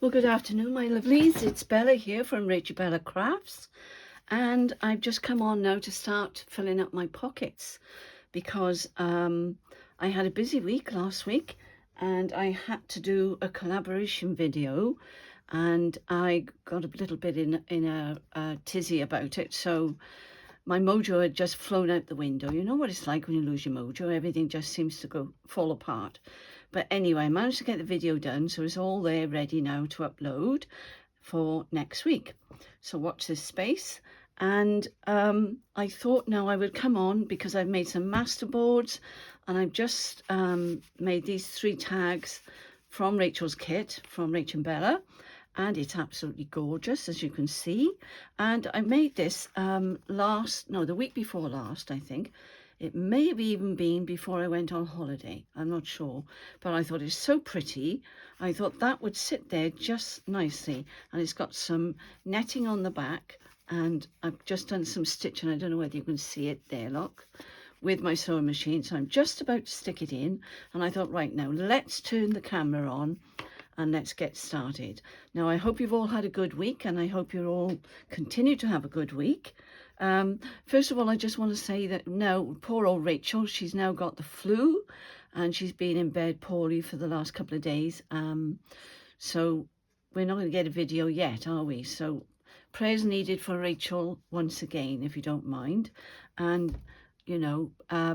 Well, good afternoon, my lovelies. It's Bella here from Rachel Bella Crafts, and I've just come on now to start filling up my pockets because I had a busy week last week and I had to do a collaboration video, and I got a little bit in a tizzy about it. So my mojo had just flown out the window. You know what it's like when you lose your mojo, everything just seems to fall apart. But anyway, I managed to get the video done, so it's all there ready now to upload for next week. So watch this space. And I thought now I would come on because I've made some masterboards, and I've just made these 3 tags from Rachel's kit, from Rachel and Bella, and it's absolutely gorgeous, as you can see. And I made this the week before last, I think. It may have even been before I went on holiday. I'm not sure. But I thought it's so pretty. I thought that would sit there just nicely. And it's got some netting on the back. And I've just done some stitching. I don't know whether you can see it there, look, with my sewing machine. So I'm just about to stick it in. And I thought, right now, let's turn the camera on and let's get started. Now, I hope you've all had a good week, and I hope you all continue to have a good week. First of all, I just want to say that now, poor old Rachel, she's now got the flu, and she's been in bed poorly for the last couple of days. So we're not going to get a video yet, are we? So prayers needed for Rachel once again, if you don't mind. And you know,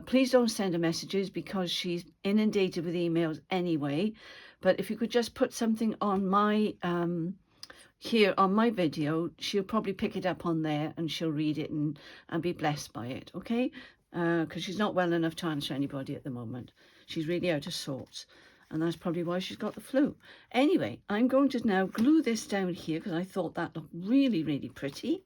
please don't send her messages because she's inundated with emails anyway. But if you could just put something on my here on my video, she'll probably pick it up on there and she'll read it and be blessed by it, okay? Because she's not well enough to answer anybody at the moment. She's really out of sorts, and that's probably why she's got the flu. Anyway, I'm going to now glue this down here because I thought that looked really, really pretty.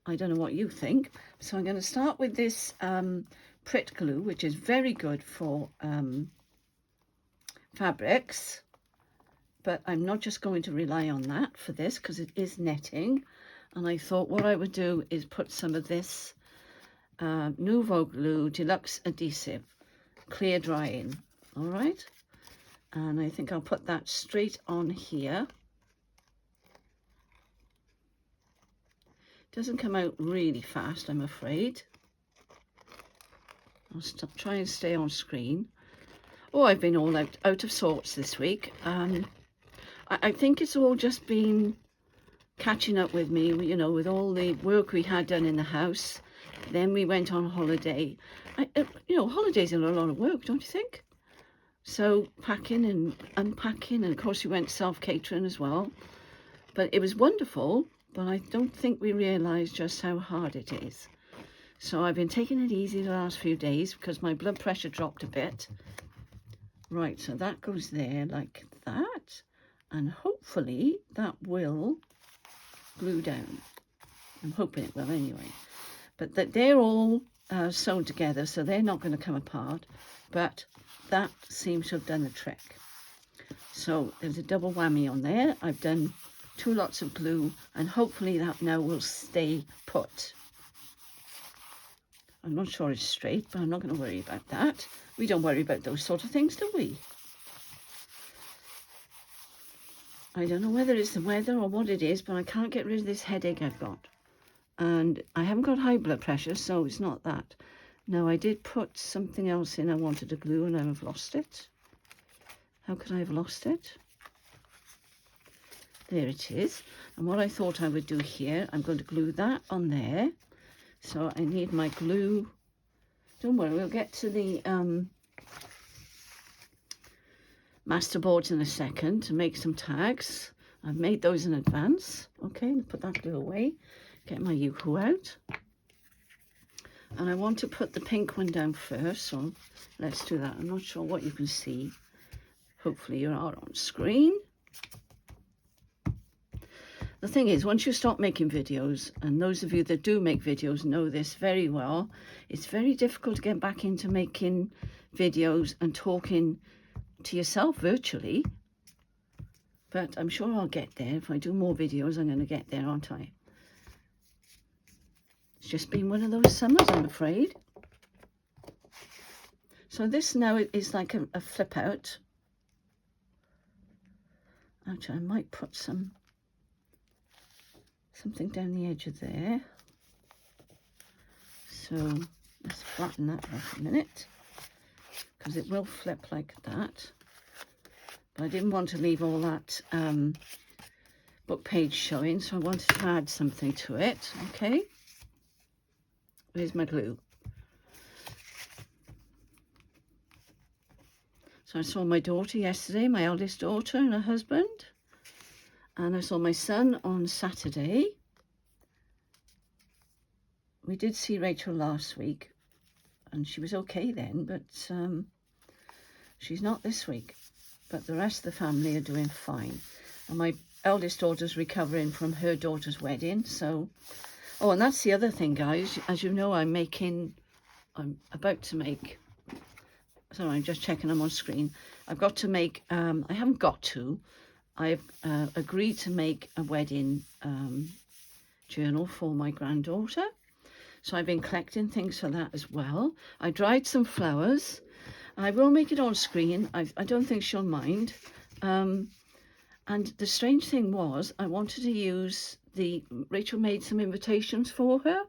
I don't know what you think. So I'm going to start with this Pritt glue, which is very good for fabrics. But I'm not just going to rely on that for this because it is netting. And I thought what I would do is put some of this Nouveau Glue Deluxe Adhesive clear drying. All right. And I think I'll put that straight on here. Doesn't come out really fast, I'm afraid. I'll try and stay on screen. Oh, I've been all out of sorts this week. I think it's all just been catching up with me, you know, with all the work we had done in the house. Then we went on holiday. You know, holidays are a lot of work, don't you think? So packing and unpacking, and of course we went self-catering as well. But it was wonderful, but I don't think we realised just how hard it is. So I've been taking it easy the last few days because my blood pressure dropped a bit. Right, so that goes there like that. And hopefully that will glue down. I'm hoping it will anyway. But that they're all sewn together, so they're not going to come apart. But that seems to have done the trick. So there's a double whammy on there. I've done 2 lots of glue, and hopefully that now will stay put. I'm not sure it's straight, but I'm not going to worry about that. We don't worry about those sort of things, do we? I don't know whether it's the weather or what it is, but I can't get rid of this headache I've got. And I haven't got high blood pressure, so it's not that. Now, I did put something else in I wanted to glue, and I've lost it. How could I have lost it? There it is. And what I thought I would do here, I'm going to glue that on there. So I need my glue. Don't worry, we'll get to the masterboards in a second to make some tags. I've made those in advance. Okay, put that glue away. Get my Yoo-hoo out. And I want to put the pink one down first, so let's do that. I'm not sure what you can see. Hopefully you are on screen. The thing is, once you stop making videos, and those of you that do make videos know this very well, it's very difficult to get back into making videos and talking to yourself virtually. But I'm sure I'll get there. If I do more videos, I'm going to get there, aren't I? It's just been one of those summers, I'm afraid. So this now is like a flip out. Actually, I might put something down the edge of there. So let's flatten that out a minute, because it will flip like that. But I didn't want to leave all that book page showing, so I wanted to add something to it. Okay, where's my glue? So I saw my daughter yesterday, my eldest daughter and her husband, and I saw my son on Saturday. We did see Rachel last week, and she was okay then, but she's not this week. But the rest of the family are doing fine. And my eldest daughter's recovering from her daughter's wedding. So, oh, and that's the other thing, guys. As you know, I'm about to make, sorry, I'm just checking I'm on screen. I've got to make, I haven't got to, I've agreed to make a wedding journal for my granddaughter. So I've been collecting things for that as well. I dried some flowers. I will make it on screen. I don't think she'll mind. And the strange thing was, I wanted to use Rachel made some invitations for her,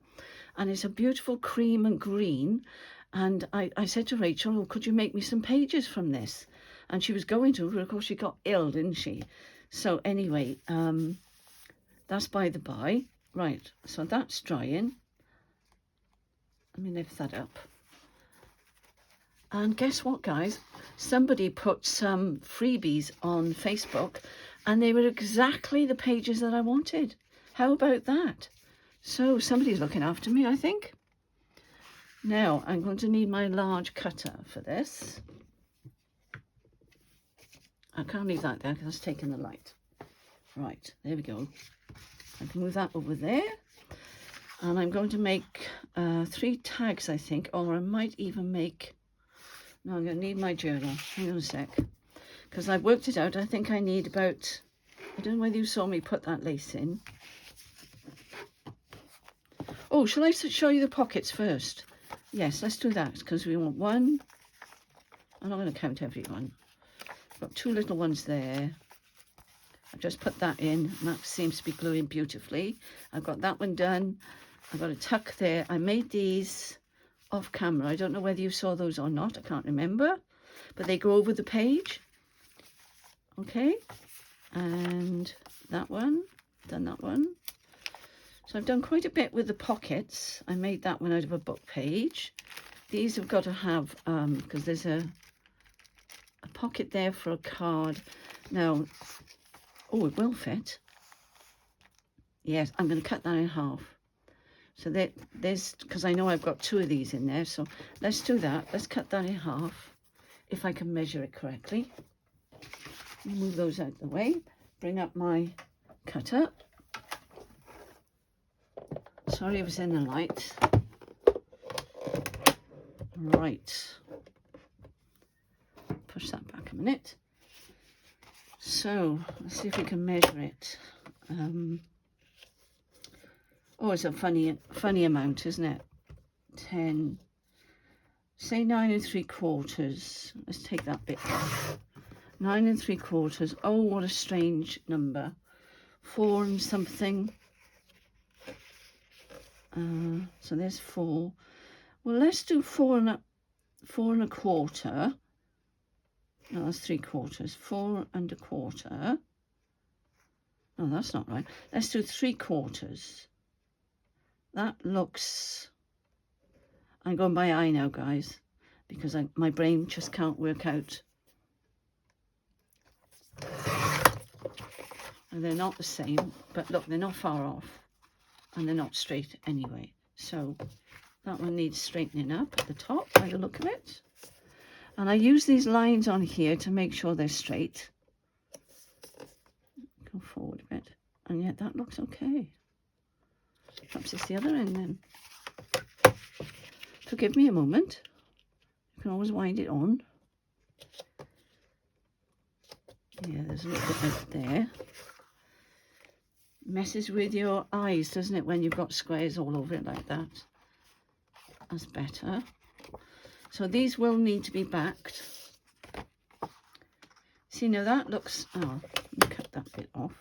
and it's a beautiful cream and green. And I said to Rachel, oh, could you make me some pages from this? And she was going to, but of course she got ill, didn't she? So anyway, that's by the by. Right, so that's drying. Let me lift that up. And guess what, guys? Somebody put some freebies on Facebook, and they were exactly the pages that I wanted. How about that? So somebody's looking after me, I think. Now, I'm going to need my large cutter for this. I can't leave that there because it's taking the light. Right, there we go. I can move that over there. And I'm going to make 3 tags, I think, or I might even make... No, I'm going to need my journal. Hang on a sec. Because I've worked it out. I think I need about... I don't know whether you saw me put that lace in. Oh, shall I show you the pockets first? Yes, let's do that, because we want 1. I'm not going to count every one. I've got 2 little ones there. I've just put that in, and that seems to be gluing beautifully. I've got that one done. I've got a tuck there. I made these off camera. I don't know whether you saw those or not. I can't remember. But they go over the page. Okay. And that one. Done that one. So I've done quite a bit with the pockets. I made that one out of a book page. These have got to have, because there's a pocket there for a card. Now, oh, it will fit. Yes, I'm going to cut that in half. So there's, because I know I've got 2 of these in there. So let's do that. Let's cut that in half, if I can measure it correctly. Move those out of the way. Bring up my cutter. Sorry it was in the light. Right. Push that back a minute. So let's see if we can measure it. Oh, it's a funny amount, isn't it? 10. Say 9 3/4. Let's take that bit off. 9 3/4. Oh, what a strange number. 4 and something. So there's 4. Well, let's do 4 and a quarter. No, that's 3/4. 4 and a quarter. No, that's not right. Let's do 3/4. That looks... I'm going by eye now, guys, because my brain just can't work out. And they're not the same, but look, they're not far off. And they're not straight anyway. So that one needs straightening up at the top by the look of it. And I use these lines on here to make sure they're straight. Go forward a bit. And yet that looks okay. Perhaps it's the other end then. Forgive me a moment. You can always wind it on. Yeah, there's a little bit there. Messes with your eyes, doesn't it, when you've got squares all over it like that. That's better. So these will need to be backed. See, now that looks... Oh, that bit off.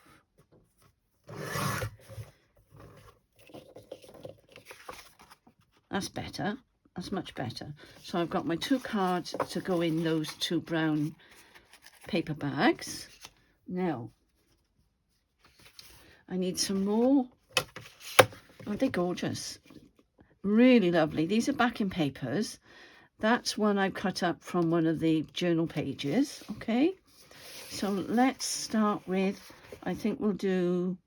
That's better. That's much better. So I've got my 2 cards to go in those 2 brown paper bags. Now, I need some more. Aren't they gorgeous? Really lovely. These are backing papers. That's one I've cut up from one of the journal pages. Okay, so let's start with, I think we'll do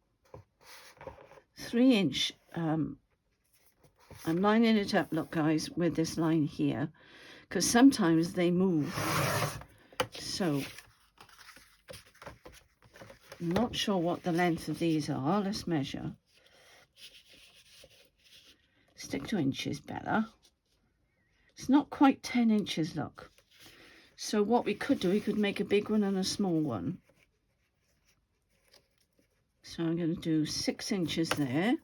3-inch. I'm lining it up, look guys, with this line here, because sometimes they move. So I'm not sure what the length of these are. Let's measure. Stick to inches, Bella. It's not quite 10 inches, look. So what we could do, we could make a big one and a small one. So I'm going to do 6 inches there.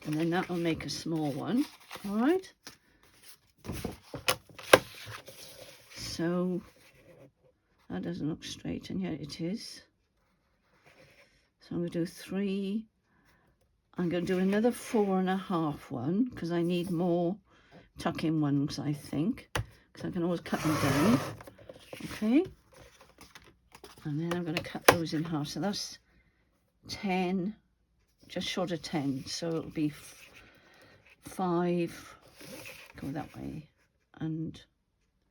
And then that will make a small one. All right. So that doesn't look straight, and yet it is. So I'm going to do 3. I'm going to do another 4.5 one, because I need more tuck-in ones, I think, because I can always cut them down. Okay. And then I'm going to cut those in half. So that's 10, just short of 10. So it'll be 5, go that way, and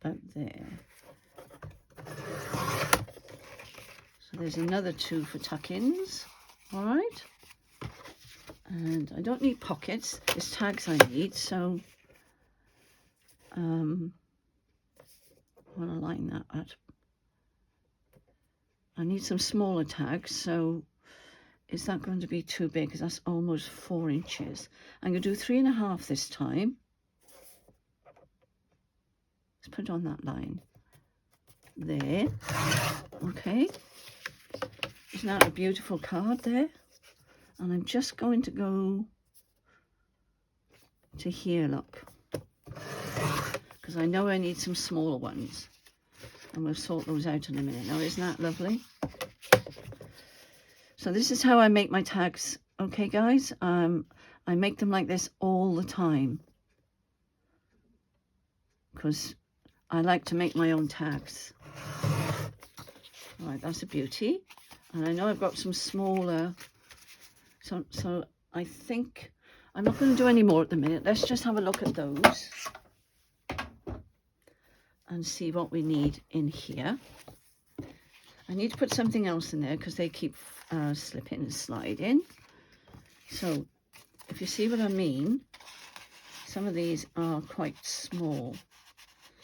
about there. So there's another 2 for tuck-ins. All right. And I don't need pockets. It's tags I need. So I want to line that up. I need some smaller tags. So is that going to be too big? Because that's almost 4 inches. I'm going to do 3.5 this time. Let's put it on that line. There. Okay. Isn't that a beautiful card there? And I'm just going to go to here, look. Because I know I need some smaller ones. And we'll sort those out in a minute. Now, isn't that lovely? So this is how I make my tags. Okay, guys? I make them like this all the time. Because I like to make my own tags. All right, that's a beauty. And I know I've got some smaller... So I think I'm not going to do any more at the minute. Let's just have a look at those and see what we need in here. I need to put something else in there because they keep slipping and sliding. So if you see what I mean, some of these are quite small.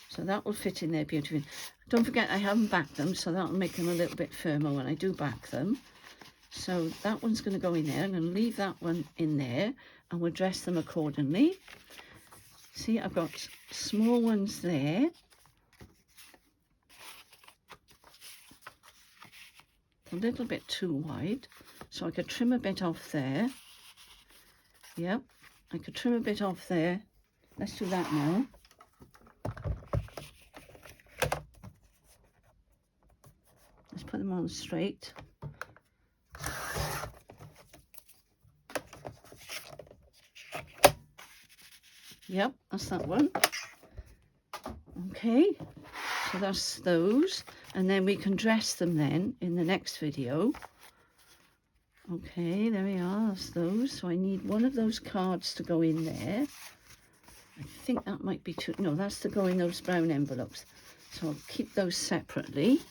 So that will fit in there beautifully. Don't forget I haven't backed them, so that'll make them a little bit firmer when I do back them. So that one's going to go in there. I'm going to leave that one in there and we'll dress them accordingly. See, I've got small ones there. A little bit too wide. So I could trim a bit off there. Yep, I could trim a bit off there. Let's do that now. Let's put them on straight. Yep, that's that one. Okay, so that's those. And then we can dress them then in the next video. Okay, there we are, that's those. So I need one of those cards to go in there. I think that might be too, no, that's to go in those brown envelopes. So I'll keep those separately.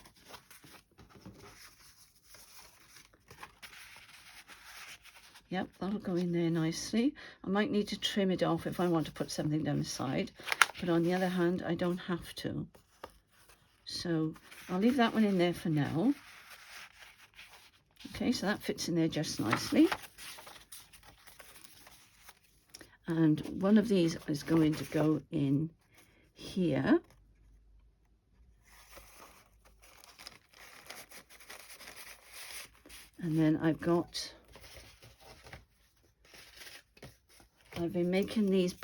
Yep, that'll go in there nicely. I might need to trim it off if I want to put something down the side. But on the other hand, I don't have to. So I'll leave that one in there for now. Okay, so that fits in there just nicely. And one of these is going to go in here. And then I've been making these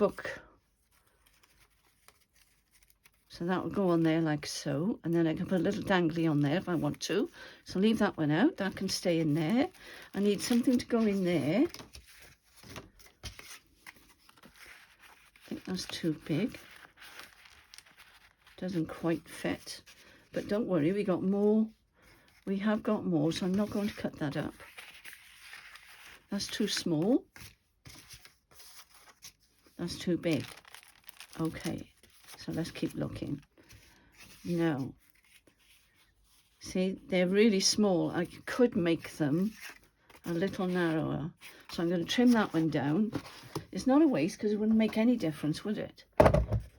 so So that will go on there like so, and then I can put a little dangly on there if I want to. So leave that one out, that can stay in there. I need something to go in there. I think that's too big. Doesn't quite fit, but don't worry, we got more. We have got more, so I'm not going to cut that up. That's too small. That's too big. Okay, so let's keep looking. Now, see, they're really small. I could make them a little narrower. So I'm going to trim that one down. It's not a waste because it wouldn't make any difference, would it?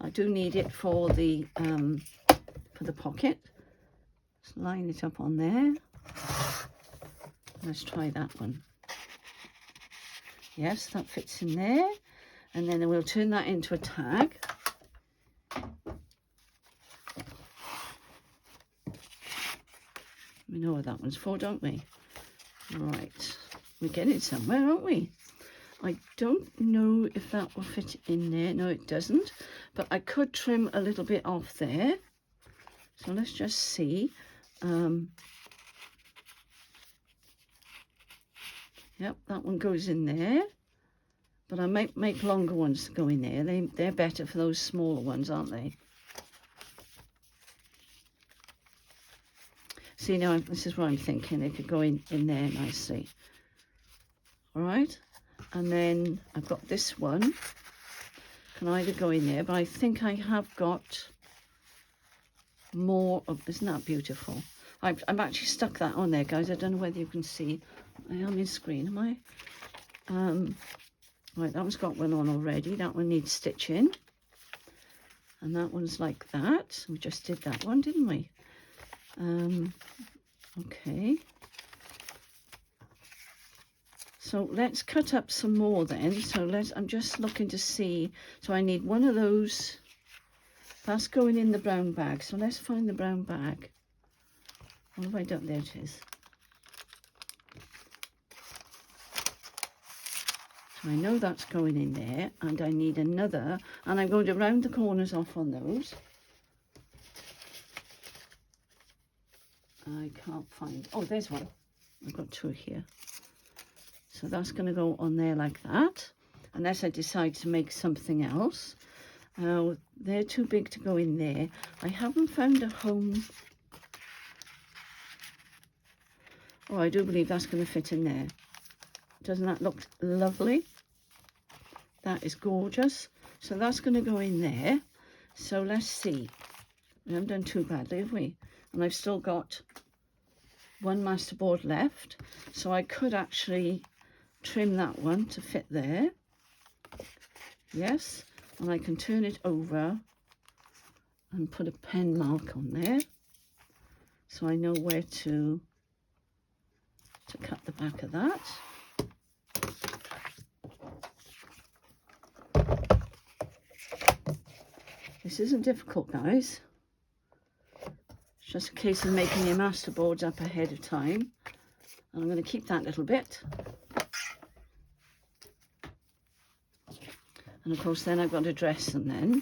I do need it for the pocket. Let's line it up on there. Let's try that one. Yes, that fits in there. And then we'll turn that into a tag. We know what that one's for, don't we? Right, we're getting somewhere, aren't we? I don't know if that will fit in there. No, it doesn't. But I could trim a little bit off there. So let's just see. Yep, that one goes in there. But I might make longer ones go in there. They're better for those smaller ones, aren't they? See, now this is what I'm thinking. They could go in there nicely. All right. And then I've got this one. Can either go in there, but I think I have got more of, isn't that beautiful? I've actually stuck that on there, guys. I don't know whether you can see. I am in screen, am I? Right, that one's got one on already. That one needs stitching. And that one's like that. We just did that one, didn't we? Okay. So let's cut up some more then. So I'm just looking to see. So I need one of those. That's going in the brown bag. So let's find the brown bag. What have I done? There it is. So I know that's going in there, and I need another, and I'm going to round the corners off on those. I can't find, oh, there's one. I've got two here. So that's going to go on there like that, unless I decide to make something else. They're too big to go in there. I haven't found a home. Oh, I do believe that's going to fit in there. Doesn't that look lovely? That is gorgeous. So that's going to go in there. So let's see. We haven't done too badly, have we? And I've still got one masterboard left. So I could actually trim that one to fit there. Yes. And I can turn it over and put a pen mark on there. So I know where to cut the back of that. This isn't difficult, guys. It's just a case of making your masterboards up ahead of time. And I'm going to keep that little bit. And of course then I've got to dress them then.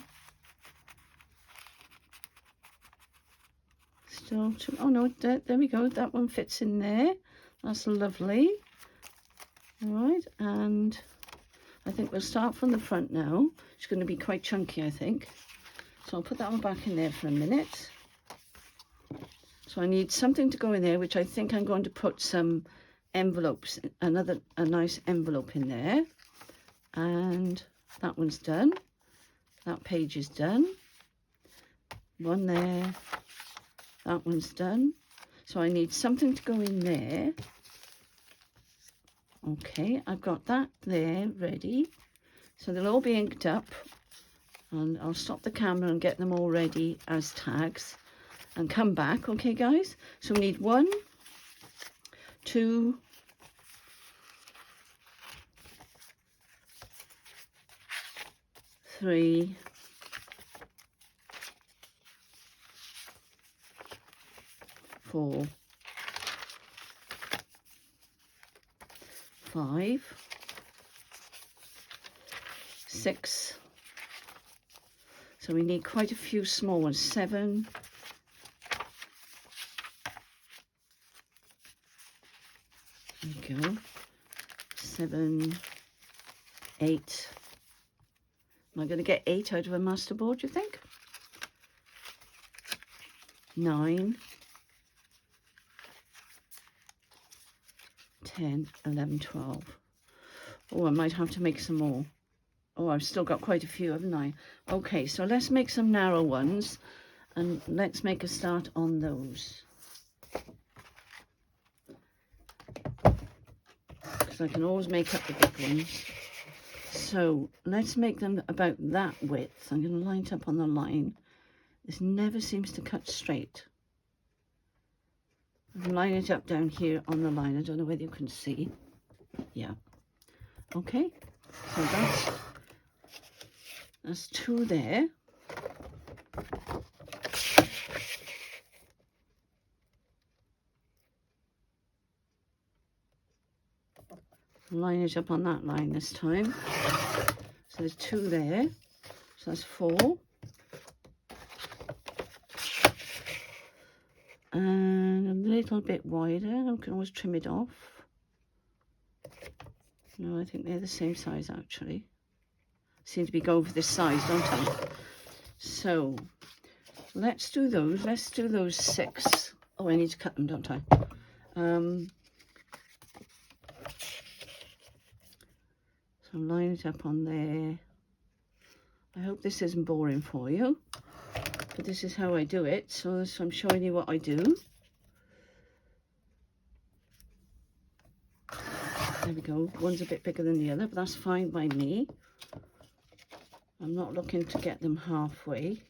Still, oh no, there we go. That one fits in there. That's lovely. All right, and I think we'll start from the front now. It's going to be quite chunky, I think. So I'll put that one back in there for a minute. So I need something to go in there, which I think I'm going to put some envelopes, a nice envelope in there. And that one's done. That page is done. One there. That one's done. So I need something to go in there. Okay, I've got that there ready. So they'll all be inked up. And I'll stop the camera and get them all ready as tags and come back. Okay, guys? So we need 1, 2, 3, 4, 5, 6, So we need quite a few small ones. 7. There we go. 7, 8. Am I going to get 8 out of a masterboard, do you think? 9, 10, 11, 12. Oh, I might have to make some more. Oh, I've still got quite a few, haven't I? Okay, so let's make some narrow ones, and let's make a start on those. Because I can always make up the big ones. So let's make them about that width. I'm going to line it up on the line. This never seems to cut straight. I'm lining it up down here on the line. I don't know whether you can see. Yeah. Okay. So that's 2 there. Line it up on that line this time. So there's 2 there. So that's 4. And a little bit wider. I can always trim it off. No, I think they're the same size actually. Seem to be going for this size, don't I? So let's do those. Let's do those 6. Oh, I need to cut them, don't I? So line it up on there. I hope this isn't boring for you, but this is how I do it. So I'm showing you what I do. There we go. One's a bit bigger than the other, but that's fine by me. I'm not looking to get them halfway.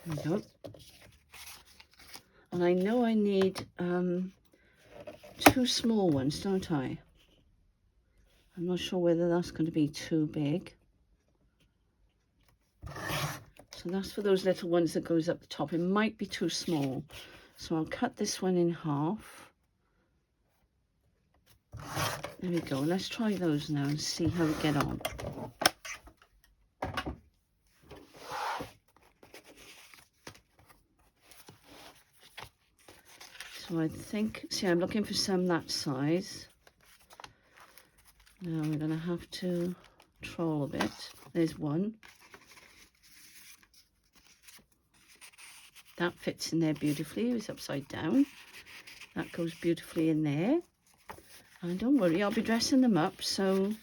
There we go. And I know I need 2 small ones, don't I? I'm not sure whether that's going to be too big. So that's for those little ones that goes up the top. It might be too small. So I'll cut this one in half. There we go. Let's try those now and see how we get on. So I think, see, I'm looking for some that size. Now we're going to have to troll a bit. There's one. That fits in there beautifully. It's upside down. That goes beautifully in there. And don't worry, I'll be dressing them up, so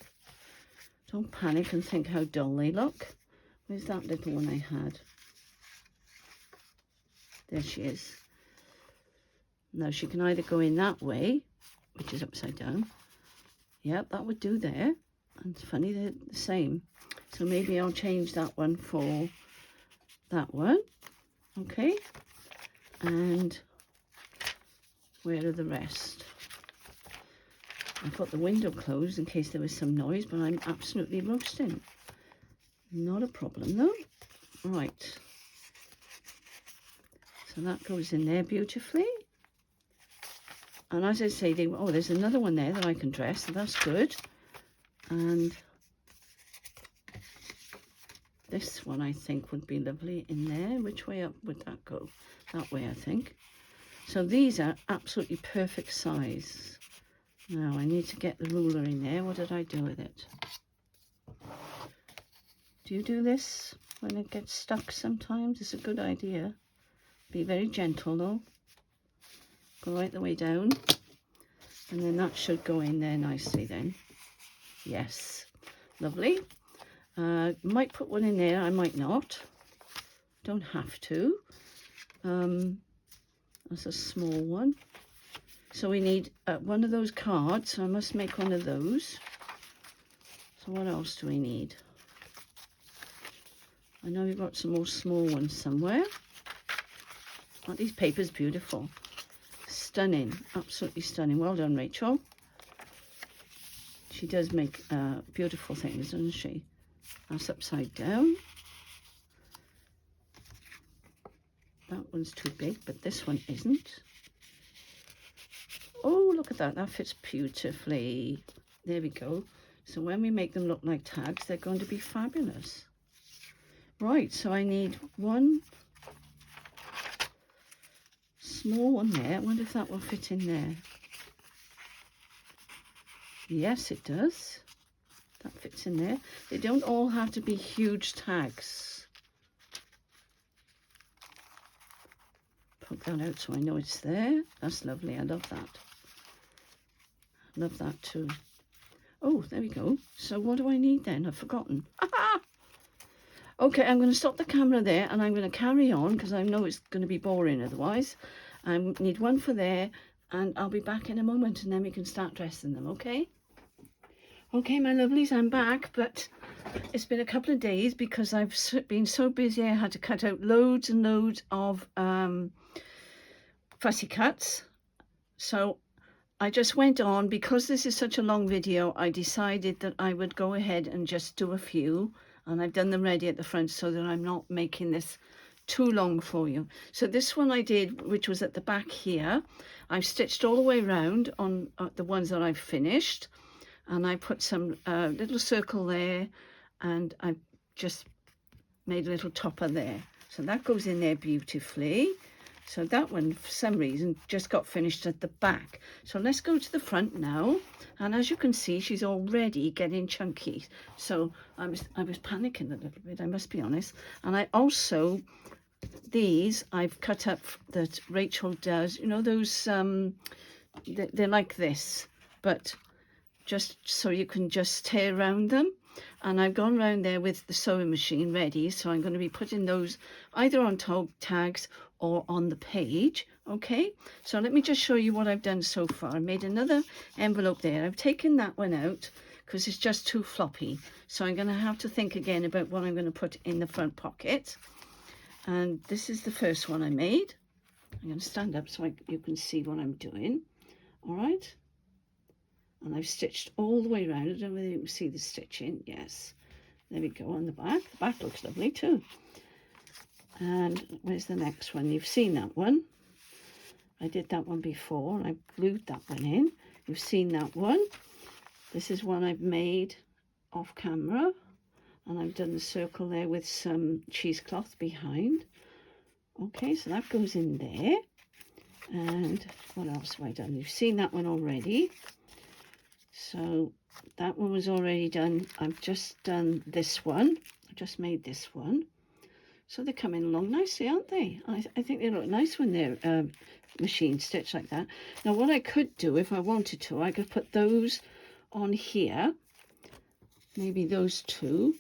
don't panic and think how dull they look. Where's that little one I had? There she is. Now she can either go in that way, which is upside down. Yep, that would do there. And it's funny, they're the same. So maybe I'll change that one for that one. Okay. And where are the rest? I got the window closed in case there was some noise, but I'm absolutely roasting. Not a problem though. Right. So that goes in there beautifully. And as I say, oh, there's another one there that I can dress, so that's good. And this one I think would be lovely in there. Which way up would that go? That way, I think. So these are absolutely perfect size. Now I need to get the ruler in there. What did I do with it? Do you do this when it gets stuck sometimes? It's a good idea. Be very gentle though. Go right the way down. And then that should go in there nicely then. Yes. Lovely. Might put one in there, I might not. Don't have to. That's a small one. So we need one of those cards, so I must make one of those. So what else do we need? I know we've got some more small ones somewhere. Aren't these papers beautiful? Stunning, absolutely stunning. Well done, Rachel. She does make beautiful things, doesn't she? That's upside down. That one's too big, but this one isn't. Oh, look at that. That fits beautifully. There we go. So when we make them look like tags, they're going to be fabulous. Right, so I need one small one there. I wonder if that will fit in there. Yes, it does. That fits in there. They don't all have to be huge tags. Poke that out so I know it's there. That's lovely. I love that. Love that too. Oh, there we go. So what do I need then? I've forgotten. Okay, I'm going to stop the camera there and I'm going to carry on because I know it's going to be boring otherwise. I need one for there and I'll be back in a moment and then we can start dressing them, okay? Okay, my lovelies, I'm back, but it's been a couple of days because I've been so busy. I had to cut out loads and loads of fussy cuts. So I just went on, because this is such a long video, I decided that I would go ahead and just do a few, and I've done them ready at the front so that I'm not making this too long for you. So this one I did, which was at the back here, I've stitched all the way around on the ones that I've finished, and I put some little circle there, and I just made a little topper there. So that goes in there beautifully. So that one, for some reason, just got finished at the back. So let's go to the front now. And as you can see, she's already getting chunky. So I was panicking a little bit, I must be honest. And I also, these I've cut up that Rachel does. You know those, they're like this, but just so you can just tear around them. And I've gone round there with the sewing machine ready, so I'm going to be putting those either on tags or on the page. Okay, so let me just show you what I've done so far. I made another envelope there. I've taken that one out because it's just too floppy, so I'm going to have to think again about what I'm going to put in the front pocket. And this is the first one I made. I'm going to stand up so you can see what I'm doing. All right, and I've stitched all the way around. I don't know whether you can see the stitching. Yes, there we go on the back. The back looks lovely too. And where's the next one? You've seen that one. I did that one before and I glued that one in. You've seen that one. This is one I've made off camera, and I've done the circle there with some cheesecloth behind. Okay, so that goes in there. And what else have I done? You've seen that one already. So that one was already done. I've just done this one. I just made this one. So they're coming along nicely, aren't they? I think they look nice when they're machine stitched like that. Now what I could do if I wanted to, I could put those on here. Maybe those two,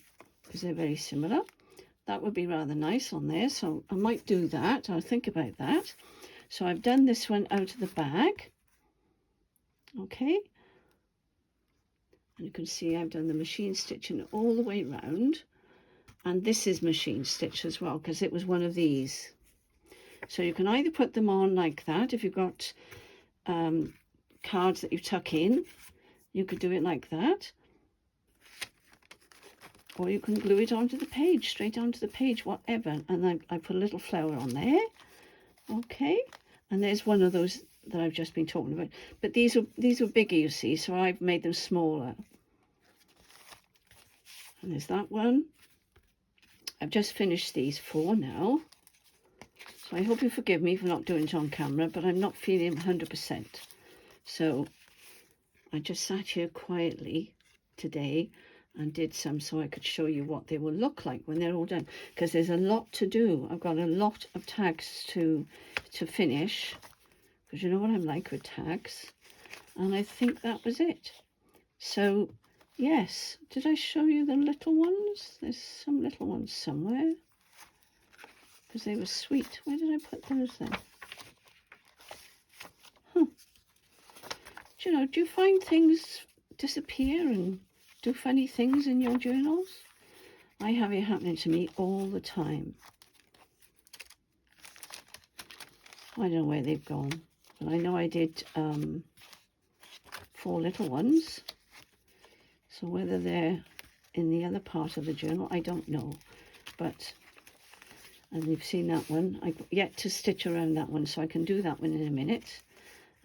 because they're very similar. That would be rather nice on there. So I might do that. I'll think about that. So I've done this one out of the bag. Okay. And you can see I've done the machine stitching all the way around. And this is machine stitch as well, because it was one of these. So you can either put them on like that. If you've got cards that you tuck in, you could do it like that. Or you can glue it onto the page, straight onto the page, whatever. And I put a little flower on there. Okay. And there's one of those that I've just been talking about. But these are bigger, you see, so I've made them smaller. And there's that one. I've just finished these 4 now. So I hope you forgive me for not doing it on camera, but I'm not feeling 100%. So I just sat here quietly today and did some so I could show you what they will look like when they're all done. Because there's a lot to do. I've got a lot of tags to finish. Because you know what I'm like with tags. And I think that was it. So yes, did I show you the little ones? There's some little ones somewhere. Because they were sweet. Where did I put those then? Huh. Do you know, do you find things disappear and do funny things in your journals? I have it happening to me all the time. I don't know where they've gone. But I know I did 4 little ones. So whether they're in the other part of the journal, I don't know. But, and you've seen that one. I've yet to stitch around that one, so I can do that one in a minute.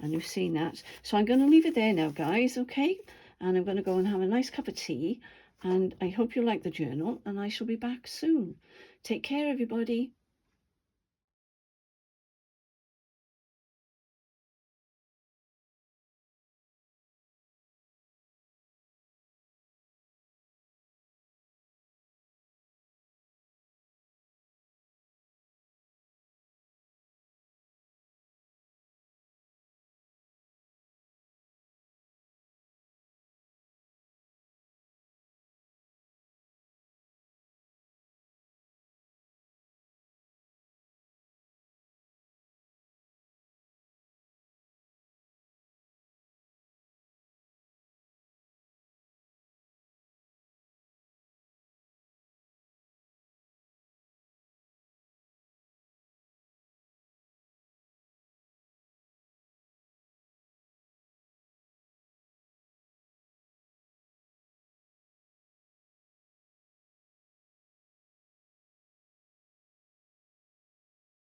and you've seen that. So I'm going to leave it there now, guys, okay? And I'm going to go and have a nice cup of tea, and I hope you like the journal, and I shall be back soon. Take care, everybody.